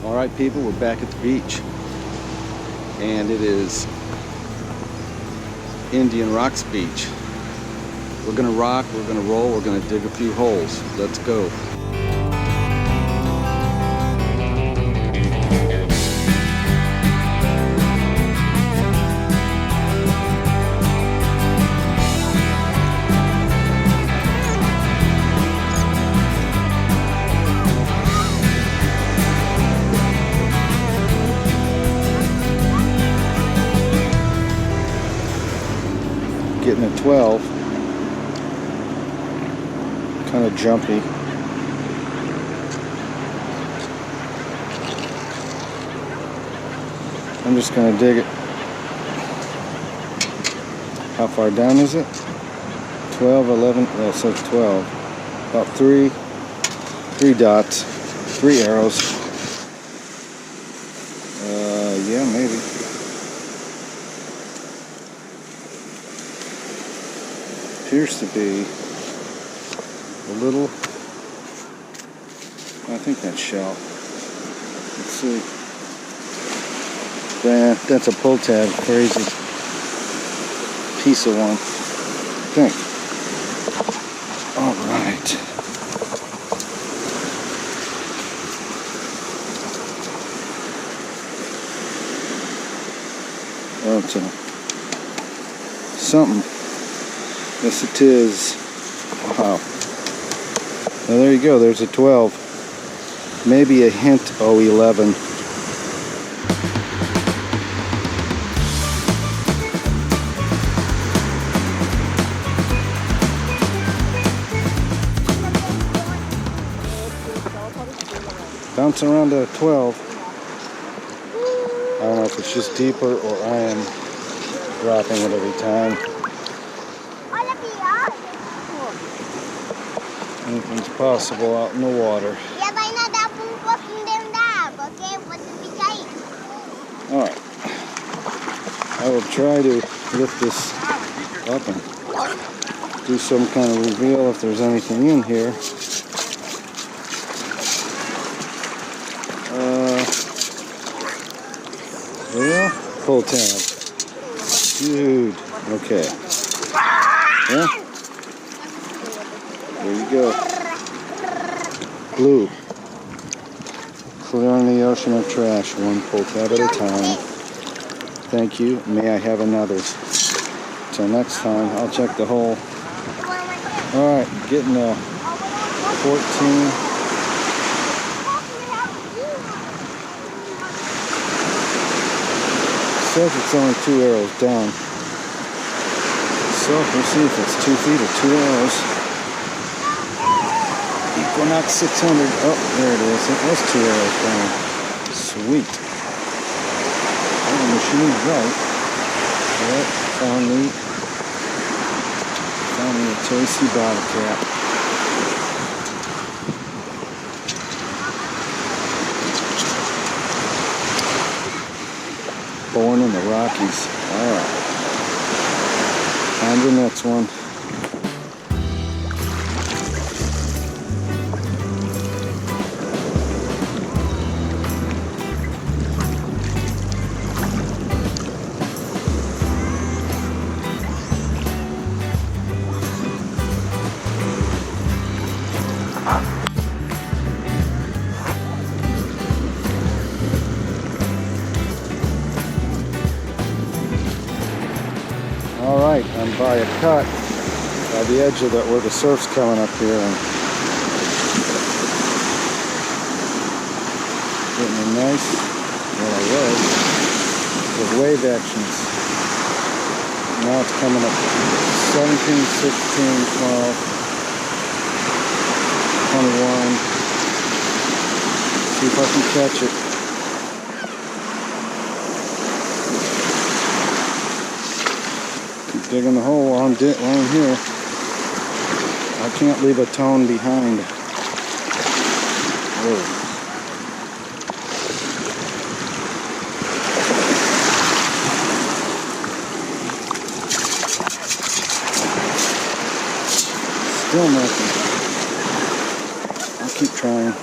Alright people, we're back at the beach. And it is Indian Rocks Beach. We're gonna rock, we're gonna roll, we're gonna dig a few holes. Let's go. Getting a 12, kind of jumpy. I'm just going to dig it. How far down is it? 12, 11, well it says 12. About three dots, 3 arrows. Yeah, maybe. Appears to be a little, I think that's shell. Let's see. That's a pull tab, crazy piece of one, I think. All right. Oh, it's something. Yes, it is. Wow. Well, there you go. There's a 12. Maybe a hint. Oh, 11. Bouncing around to a 12. I don't know if it's just deeper or I am dropping it every time. Anything's possible out in the water. Alright. I will try to lift this up and do some kind of reveal if there's anything in here. Yeah, pull tab. Dude. Okay. Yeah. There you go. Blue. Clearing the ocean of trash, one pull tab at a time. Thank you. May I have another? Till next time, I'll check the hole. Alright, getting a 14. Says it's only 2 arrows down. So we'll see if it's 2 feet or 2 arrows. Equinox 600. Oh, there it is. It was 2 arrows down. Sweet. Oh, the machine's right. Yep, found me a tasty bottle cap. Born in the Rockies. Alright. On to the next one. Alright, I'm by a cut by the edge of where the surf's coming up here and getting a nice, well I was, with wave actions. Now it's coming up 17, 16, 12, 21. See if I can catch it. Digging the hole while I'm here. I can't leave a tone behind. Whoa. Still nothing. I'll keep trying.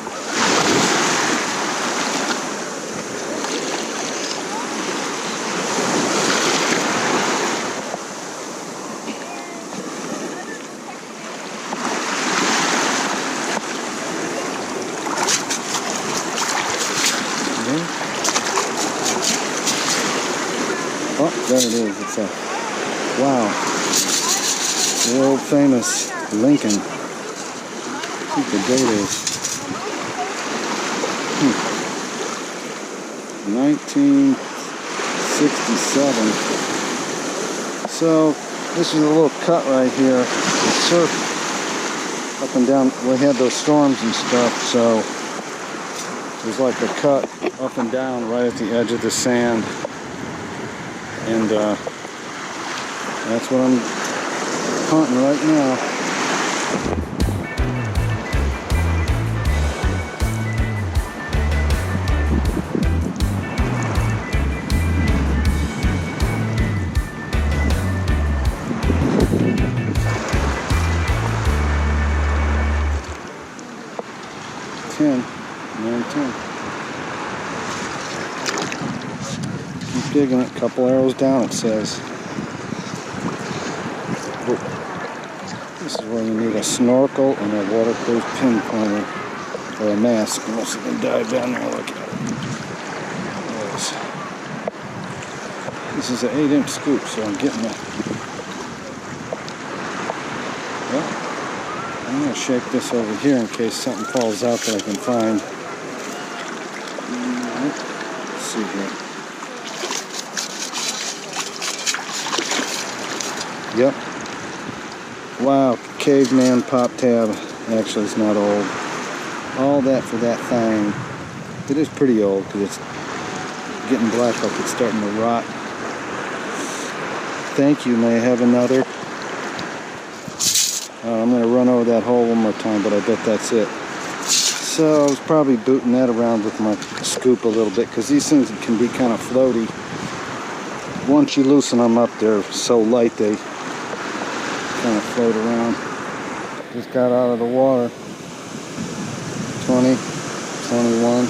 There it is. It's a, wow, world famous Lincoln. I think the date is 1967. So this is a little cut right here. The surf up and down. We had those storms and stuff, so there's like a cut up and down right at the edge of the sand. And that's what I'm hunting right now. Keep digging it. Couple arrows down, it says. Oh. This is where you need a snorkel and a waterproof pinpointer or a mask. Unless you can dive down there. Look at it. This is an 8-inch scoop, so I'm getting it. Well, I'm going to shake this over here in case something falls out that I can find. Let's see here. Yep. Wow, caveman pop tab. Actually, it's not old. All that for that thing. It is pretty old because it's getting black, like it's starting to rot. Thank you. May I have another? I'm going to run over that hole one more time, but I bet that's it. So I was probably booting that around with my scoop a little bit because these things can be kind of floaty. Once you loosen them up, they're so light they kind of float around. Just got out of the water. 20, 21.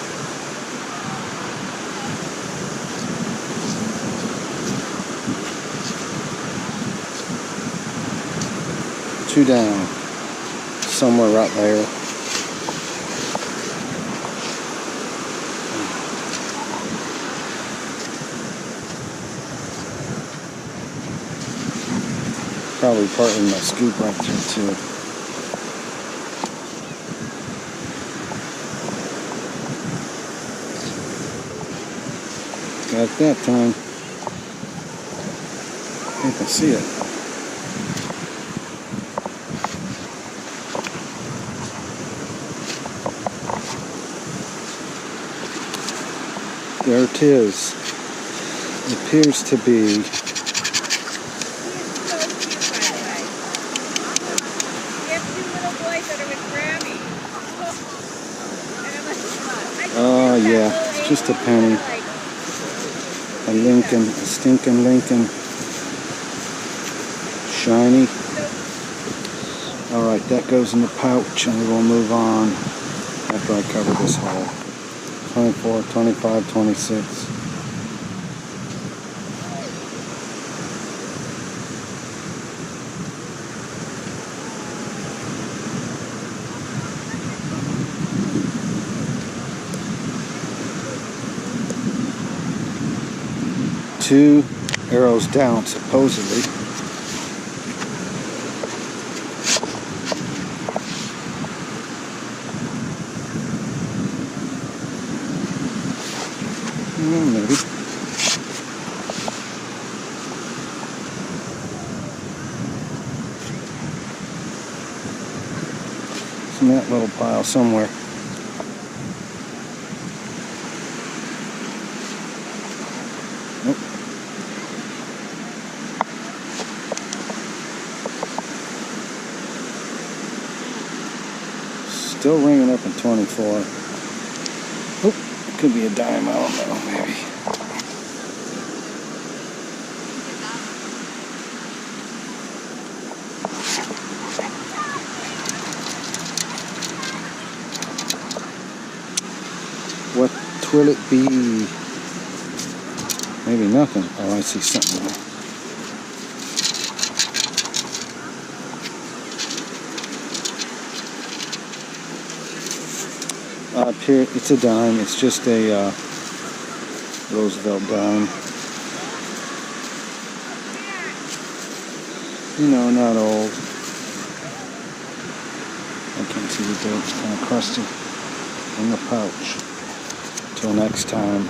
Two down, somewhere right there. Probably part of my scoop right there too. Got it that time. I think I see it. There it is. It appears to be. Oh yeah, it's just a penny. A Lincoln, a stinking Lincoln. Shiny. Alright, that goes in the pouch and we will move on after I cover this hole. 24, 25, 26. Two arrows down, supposedly. Maybe. It's in that little pile somewhere. Nope. Still ringing up in 24. Oop, could be a dime, I don't know, maybe. What will it be? Maybe nothing. Oh, I see something there. Up here, it's a dime. It's just a Roosevelt dime. You know, not old. I can't see the dirt. It's kind of crusty in the pouch. Till next time.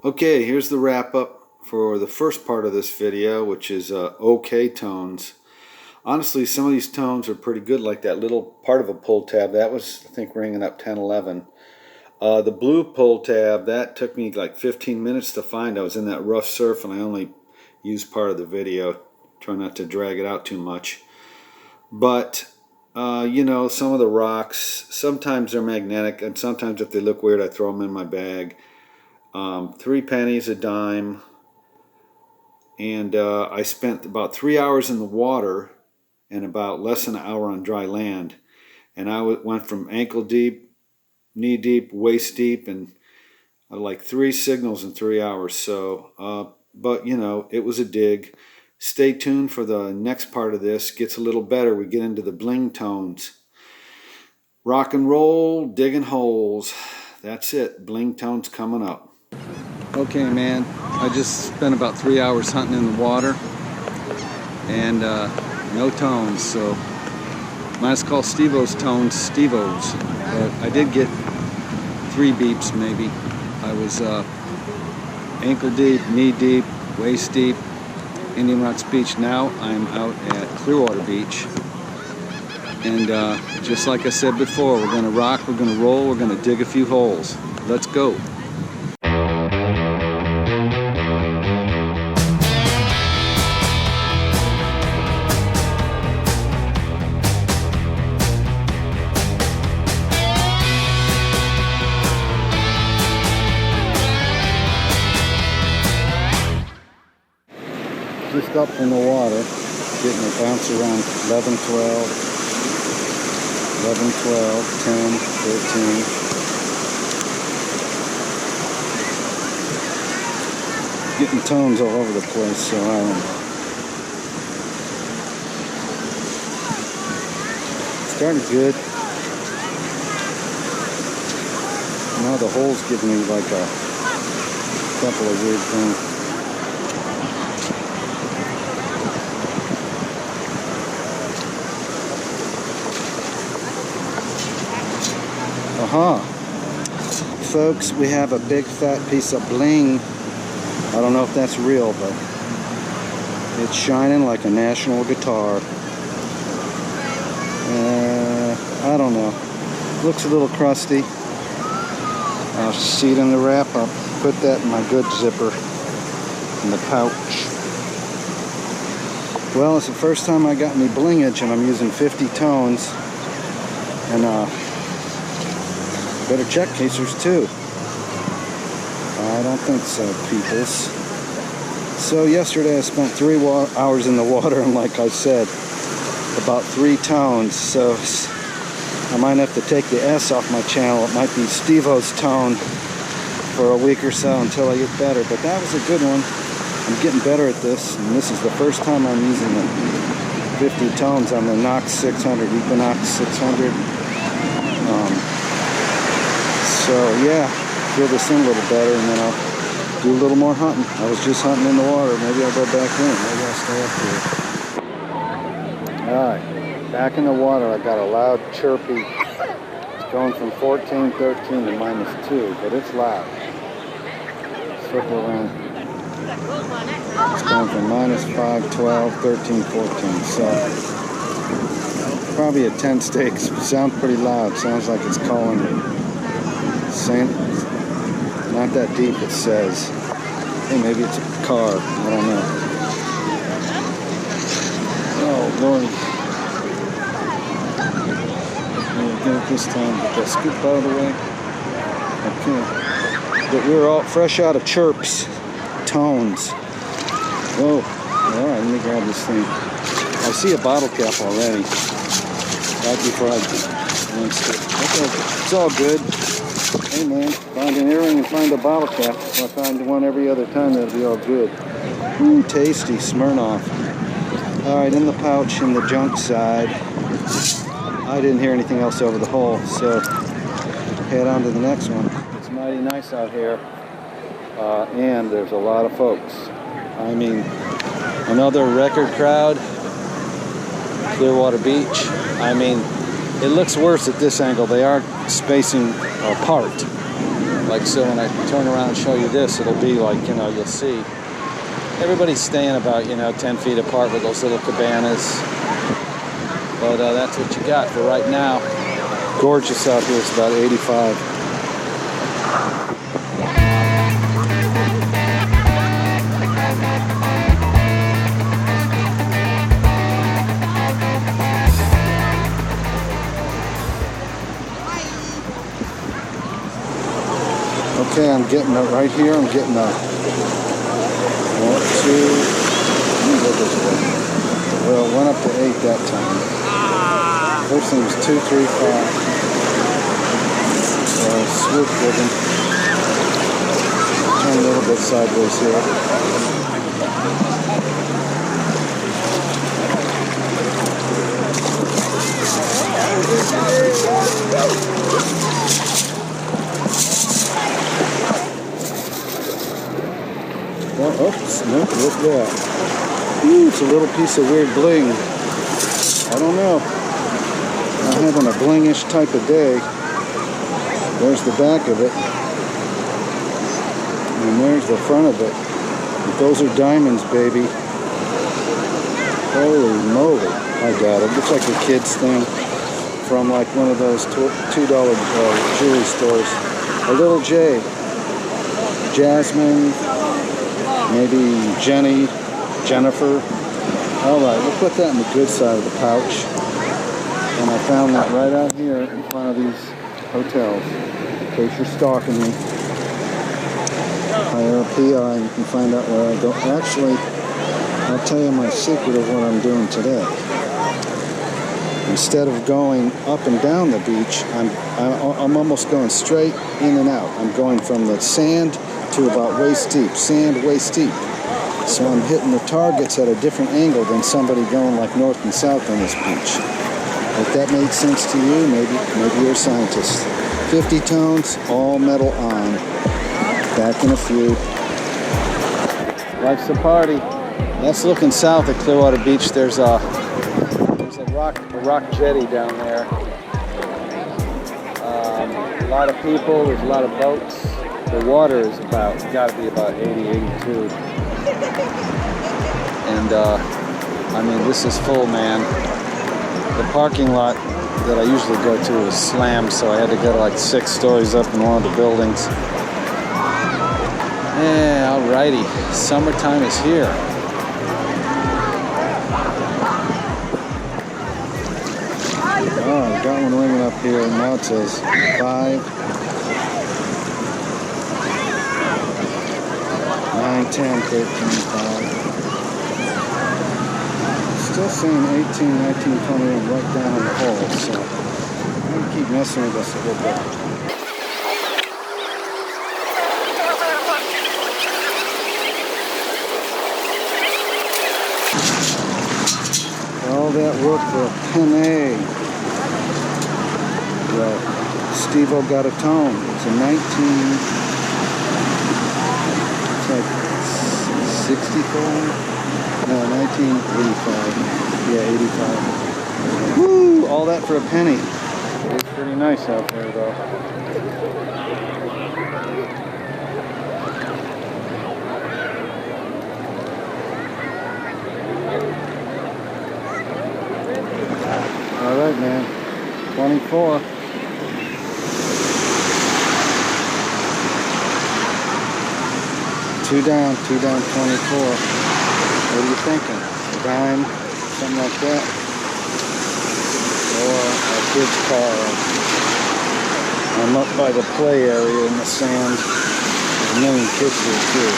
Okay, here's the wrap up for the first part of this video, which is OK tones. Honestly, some of these tones are pretty good, like that little part of a pull tab. That was, I think, ringing up 10, 11. The blue pull tab, that took me like 15 minutes to find. I was in that rough surf and I only used part of the video. Try not to drag it out too much. But, you know, some of the rocks, sometimes they're magnetic, and sometimes if they look weird, I throw them in my bag. 3 pennies, a dime. And I spent about 3 hours in the water and about less than an hour on dry land. And I went from ankle deep, knee deep, waist deep, and like 3 signals in 3 hours. So, but you know, it was a dig. Stay tuned for the next part of this. Gets a little better. We get into the bling tones. Rock and roll, digging holes. That's it. Bling tones coming up. Okay, man. I just spent about 3 hours hunting in the water. And no tones, so might as well call Steve-O's tones Steve-O's. But I did get 3 beeps maybe. I was ankle deep, knee deep, waist deep, Indian Rocks Beach. Now I'm out at Clearwater Beach. And just like I said before, we're going to rock, we're going to roll, we're going to dig a few holes. Let's go. Just up in the water, getting a bounce around 11, 12, 11, 12, 10, 13. Getting tones all over the place, so I don't know. Started good. Now the hole's giving me like a couple of weird things. Folks, we have a big fat piece of bling. I don't know if that's real, but it's shining like a national guitar. I don't know. Looks a little crusty. I'll see it in the wrap up. Put that in my good zipper in the pouch. Well, it's the first time I got any blingage, and I'm using 50 tones. And better check casers too. I don't think so, peoples. So yesterday I spent 3 hours in the water, and like I said, about 3 tones. So I might have to take the S off my channel. It might be Steve-O's tone for a week or so until I get better. But that was a good one. I'm getting better at this, and this is the first time I'm using the 50 tones on the Knox 600, Equinox 600. So yeah, feel this in a little better, and then I'll do a little more hunting. I was just hunting in the water. Maybe I'll go back in. Maybe I'll stay up here. Alright, back in the water. I got a loud chirpy. It's going from 14, 13 to -2, but it's loud. Circle around. It's going from -5, 12, 13, 14. So probably a 10 stakes. Sounds pretty loud. Sounds like it's calling me. Saying not that deep, it says. Hey, maybe it's a car. I don't know. Oh Lord. We'll get it this time. Get that scoop out of the way. Okay. But we're all fresh out of chirps. Tones. Whoa. Alright, let me grab this thing. I see a bottle cap already. Right before I rinsed it. It's all good. Hey man, find an earring and find a bottle cap. If I find one every other time, that'll be all good. Ooh, tasty Smirnoff. Alright, in the pouch, in the junk side. I didn't hear anything else over the hole, so head on to the next one. It's mighty nice out here, and there's a lot of folks. I mean, another record crowd. Clearwater Beach. I mean, it looks worse at this angle. They are spacing apart. Like so, when I turn around and show you this, it'll be like, you know, you'll see everybody's staying about, you know, 10 feet apart with those little cabanas. But that's what you got for right now. Gorgeous out here. It's about 85. Okay, I'm getting it right here. I'm getting a 1, 2. Let me go this way. Well, it went up to 8 that time. First thing was 2, 3, 5. Swoop with him. Turn a little bit sideways here. Oh, oops, nope, look at that. Ooh, it's a little piece of weird bling. I don't know. I'm having a blingish type of day. There's the back of it. And there's the front of it. But those are diamonds, baby. Holy moly. I got it. Looks like a kid's thing from like one of those $2 jewelry stores. A little J. Jasmine. Maybe Jenny, Jennifer. All right, we'll put that in the good side of the pouch. And I found that right out here in front of these hotels. In case you're stalking me. IRB, you can find out where I go. Actually, I'll tell you my secret of what I'm doing today. Instead of going up and down the beach, I'm almost going straight in and out. I'm going from the sand to about waist deep, sand waist deep. So I'm hitting the targets at a different angle than somebody going like north and south on this beach. If that made sense to you, maybe you're a scientist. 50 tones, all metal on. Back in a few. Life's a party. That's looking south at Clearwater Beach. There's a rock jetty down there. A lot of people. There's a lot of boats. The water is got to be about 80, 82. And, I mean, this is full, man. The parking lot that I usually go to is slammed, so I had to go like 6 stories up in one of the buildings. Yeah, alrighty. Summertime is here. Oh, I got one ringing up here. Now it says 5. 9, 10, 13, 5. Still saying 18, 19, 21 right down in the hole, so I'm going to keep messing with us a little bit. All that work for a penny. Well, Steve-O got a tone. It's a 19... like 64? No, 1985. Yeah, 85. Woo! All that for a penny. It's pretty nice out there, though. All right, man. 24. Two down, 24. What are you thinking? A dime, something like that? Or a kid's car. I'm up by the play area in the sand. There's a million kids here too.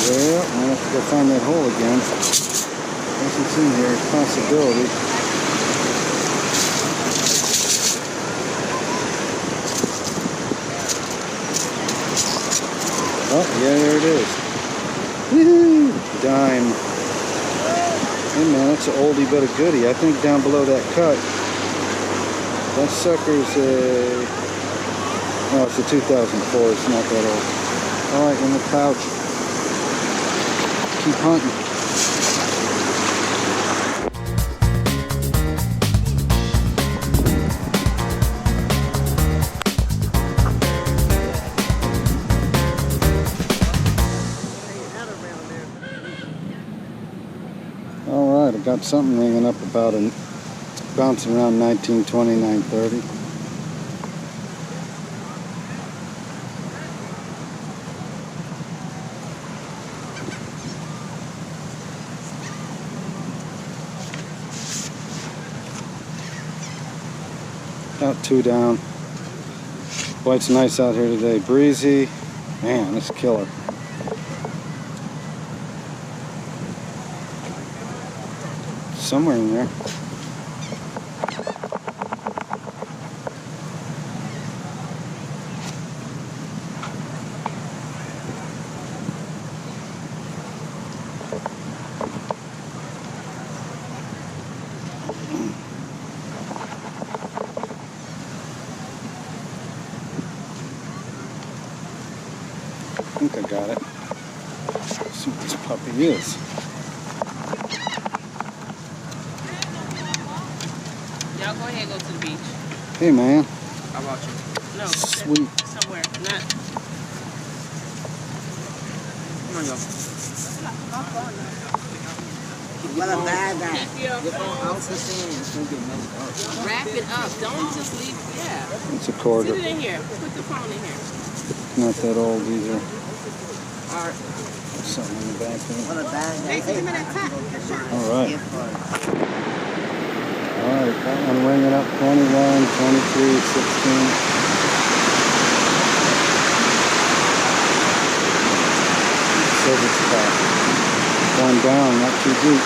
Well, I'm gonna have to go find that hole again. Once it's in here, it's a possibility. Oh, yeah, there it is. Woohoo! Dime. Hey, man, that's an oldie but a goodie. I think down below that cut, that sucker's a... Oh, it's a 2004. It's not that old. All right, in the pouch. keep hunting. Alright, I got something ringing up about a bouncing around 1920, 930. About 2 down. Boy, it's nice out here today. Breezy. Man, this is killer. Somewhere in there. I think I got it. Let's see what this puppy is. Y'all go ahead and go to the beach. Hey, man. How about you? No. Sweet. Somewhere. Not. Come on, y'all. What a bad guy. Keep your phone. Wrap it up. Don't just leave. Yeah. It's a quarter. Sit it in here. Put the phone in here. Not that old either. All right. Something in the back there. What a bad guy. Alright. Alright, that one ringing up 21, 23, 16. Silver spot. One down, not too deep.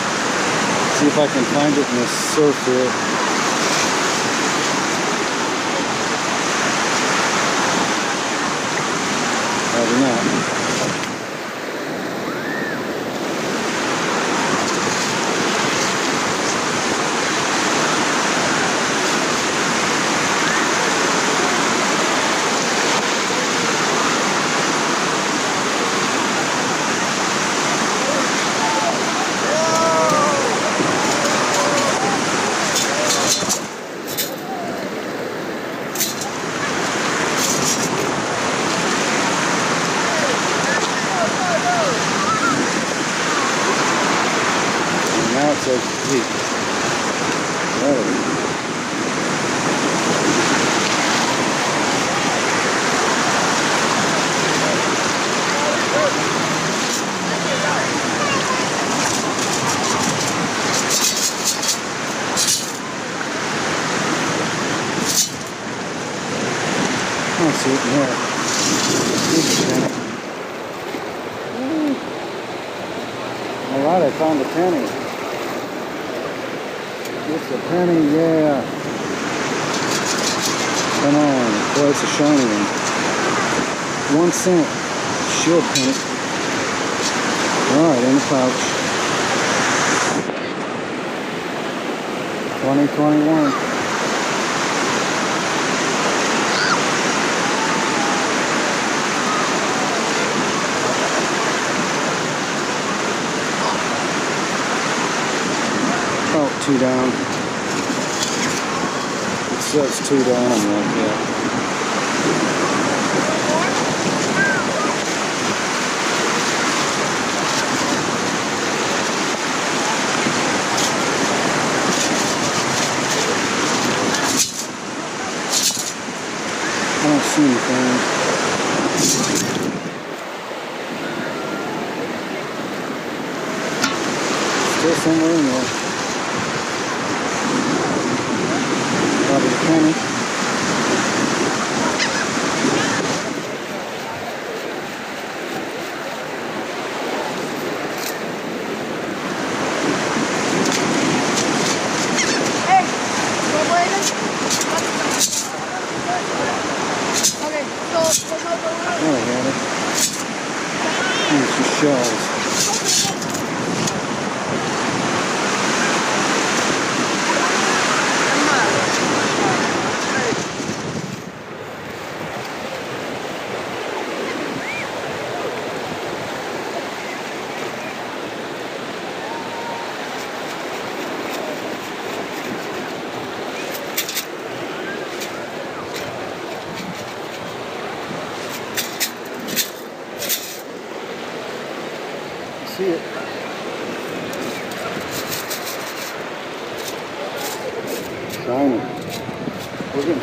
See if I can find it in this surf here. Probably not. Now it says deep. I see it in there. Alright, I found a penny. It's a penny, yeah. Come on, boy, it's a shiny one. 1 cent. Shield penny. Alright, in the pouch. 2021. About 2 down. It says 2 down, I'm like, yeah. I don't see anything. Still somewhere in there. Probably a penny. Hey, what way is it? Okay, so Oh, I had it. Here's some shells.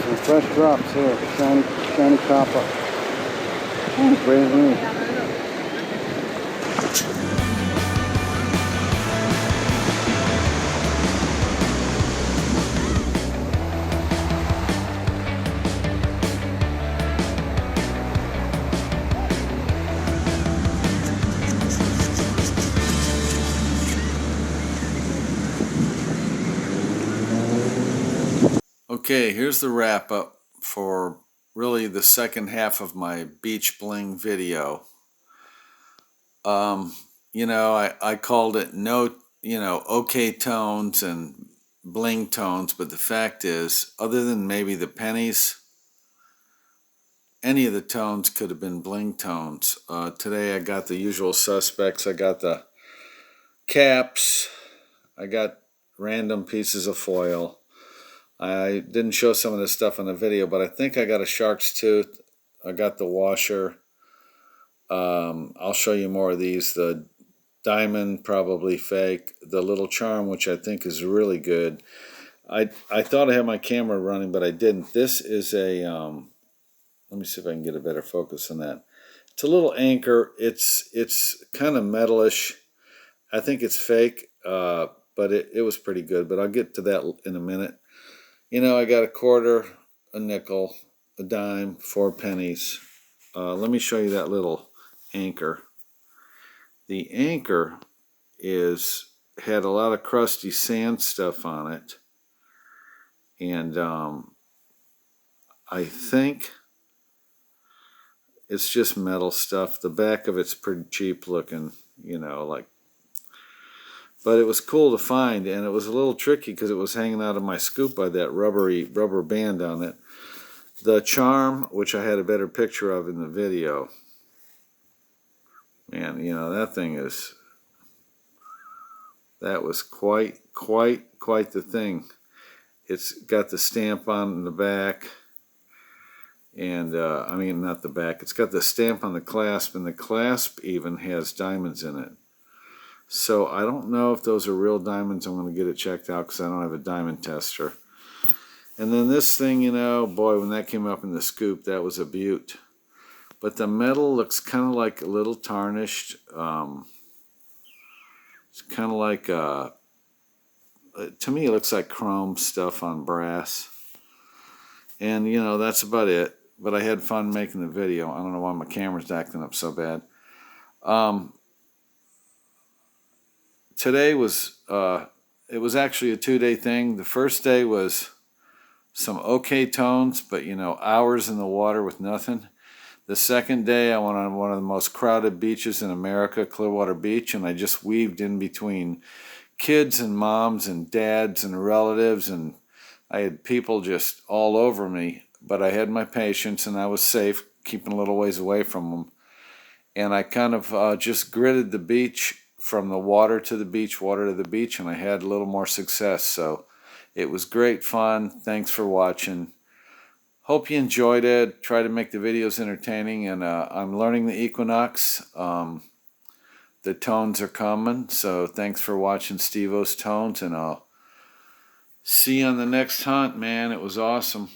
And fresh drops here, shiny copper. Ooh, brand new. Okay, here's the wrap up for really the second half of my beach bling video. You know, I called it okay tones and bling tones, but the fact is, other than maybe the pennies, any of the tones could have been bling tones. Today I got the usual suspects. I got the caps, I got random pieces of foil. I didn't show some of this stuff on the video, but I think I got a shark's tooth. I got the washer. I'll show you more of these. The diamond, probably fake. The little charm, which I think is really good. I thought I had my camera running, but I didn't. This is a, let me see if I can get a better focus on that. It's a little anchor. It's kind of metalish. I think it's fake, but it was pretty good. But I'll get to that in a minute. You know, I got a quarter, a nickel, a dime, 4 pennies. Let me show you that little anchor. The anchor had a lot of crusty sand stuff on it. And I think it's just metal stuff. The back of it's pretty cheap looking, you know, like. But it was cool to find, and it was a little tricky because it was hanging out of my scoop by that rubber band on it. The charm, which I had a better picture of in the video. Man, you know, that was quite the thing. It's got the stamp on the back, and I mean, not the back. It's got the stamp on the clasp, and the clasp even has diamonds in it. So I don't know if those are real diamonds. I'm going to get it checked out because I don't have a diamond tester. And then this thing, you know, boy, when that came up in the scoop, that was a beaut. But the metal looks kind of like a little tarnished. It's kind of like, to me, it looks like chrome stuff on brass. And, you know, that's about it. But I had fun making the video. I don't know why my camera's acting up so bad. Today was, it was actually a 2-day thing. The first day was some okay tones, but, you know, hours in the water with nothing. The second day, I went on one of the most crowded beaches in America, Clearwater Beach, and I just weaved in between kids and moms and dads and relatives, and I had people just all over me, but I had my patience, and I was safe, keeping a little ways away from them. And I kind of just gridded the beach from the water to the beach, and I had a little more success. So it was great fun. Thanks for watching. Hope you enjoyed it. Try to make the videos entertaining, and I'm learning the Equinox. The tones are coming, so thanks for watching Steve-O's Tones, and I'll see you on the next hunt, man. It was awesome.